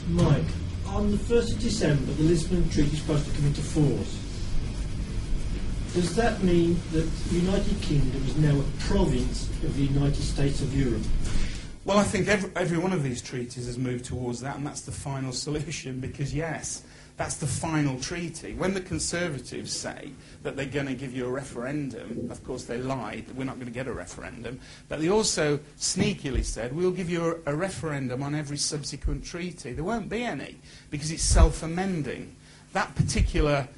Mike, on the 1st of December, the Lisbon Treaty is supposed to come into force. Does that mean that the United Kingdom is now a province of the United States of Europe? Well, I think every one of these treaties has moved towards that, and that's the final solution, because, yes, that's the final treaty. When the Conservatives say that they're going to give you a referendum, of course they lied, we're not going to get a referendum, but they also sneakily said, we'll give you a referendum on every subsequent treaty. There won't be any, because it's self-amending. That particular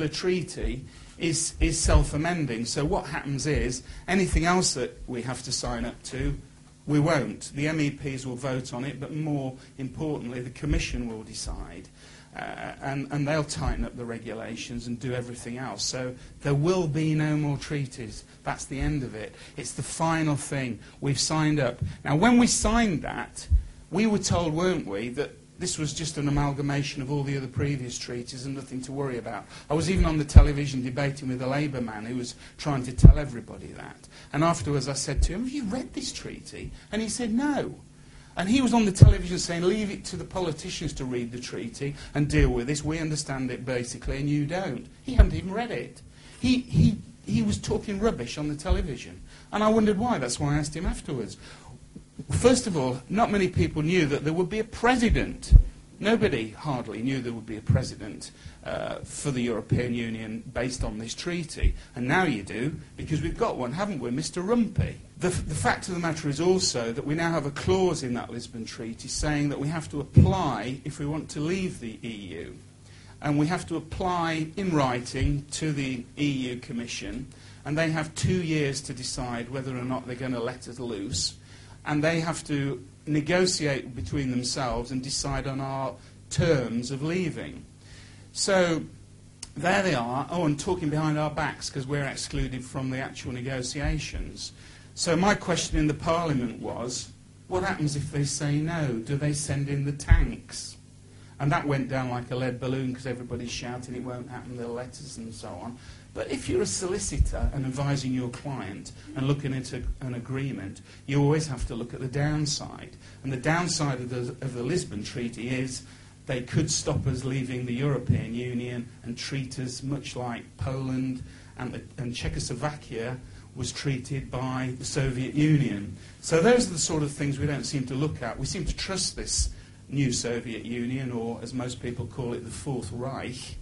treaty is self-amending. So what happens is, anything else that we have to sign up to, we won't. The MEPs will vote on it, but more importantly, the Commission will decide. And they'll tighten up the regulations and do everything else. So there will be no more treaties. That's the end of it. It's the final thing. We've signed up. Now, when we signed that, we were told, weren't we, that this was just an amalgamation of all the other previous treaties and nothing to worry about. I was even on the television debating with a Labour man who was trying to tell everybody that. And afterwards I said to him, have you read this treaty? And he said, no. And he was on the television saying, leave it to the politicians to read the treaty and deal with this. We understand it basically and you don't. He hadn't even read it. He was talking rubbish on the television. And I wondered why. That's why I asked him afterwards. First of all, not many people knew that there would be a president. Nobody hardly knew there would be a president for the European Union based on this treaty. And now you do, because we've got one, haven't we, Mr. Rumpy? The fact of the matter is also that we now have a clause in that Lisbon Treaty saying that we have to apply if we want to leave the EU. And we have to apply in writing to the EU Commission, and they have 2 years to decide whether or not they're going to let us loose. And they have to negotiate between themselves and decide on our terms of leaving. So there they are. Oh, and talking behind our backs because we're excluded from the actual negotiations. So my question in the Parliament was, what happens if they say no? Do they send in the tanks? And that went down like a lead balloon because everybody's shouting it won't happen, they'll let us and so on. But if you're a solicitor and advising your client and looking at an agreement, you always have to look at the downside. And the downside of the Lisbon Treaty is they could stop us leaving the European Union and treat us much like Poland and Czechoslovakia was treated by the Soviet Union. So those are the sort of things we don't seem to look at. We seem to trust this new Soviet Union, or as most people call it, the Fourth Reich.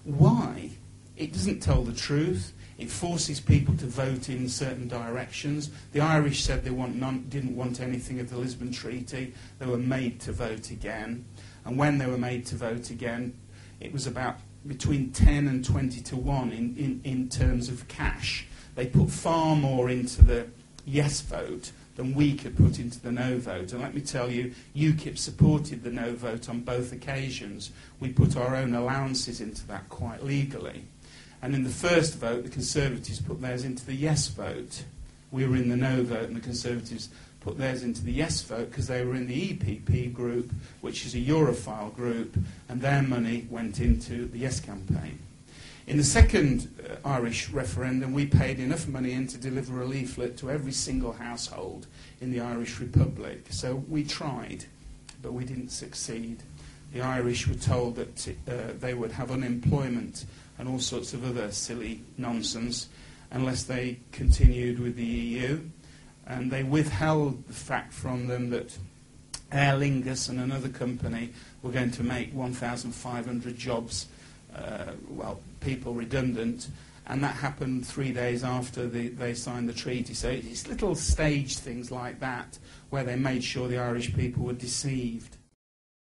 Why? It doesn't tell the truth. It forces people to vote in certain directions. The Irish said they didn't want anything of the Lisbon Treaty. They were made to vote again. And when they were made to vote again, it was about between 10 and 20 to 1 in terms of cash. They put far more into the yes vote than we could put into the no vote. And let me tell you, UKIP supported the no vote on both occasions. We put our own allowances into that quite legally. And in the first vote, the Conservatives put theirs into the yes vote. We were in the no vote, and the Conservatives put theirs into the yes vote because they were in the EPP group, which is a Europhile group, and their money went into the yes campaign. In the second Irish referendum, we paid enough money in to deliver a leaflet to every single household in the Irish Republic. So we tried, but we didn't succeed. The Irish were told that they would have unemployment and all sorts of other silly nonsense unless they continued with the EU. And they withheld the fact from them that Aer Lingus and another company were going to make 1,500 jobs, people redundant, and that happened 3 days after they signed the treaty. So it's little staged things like that where they made sure the Irish people were deceived.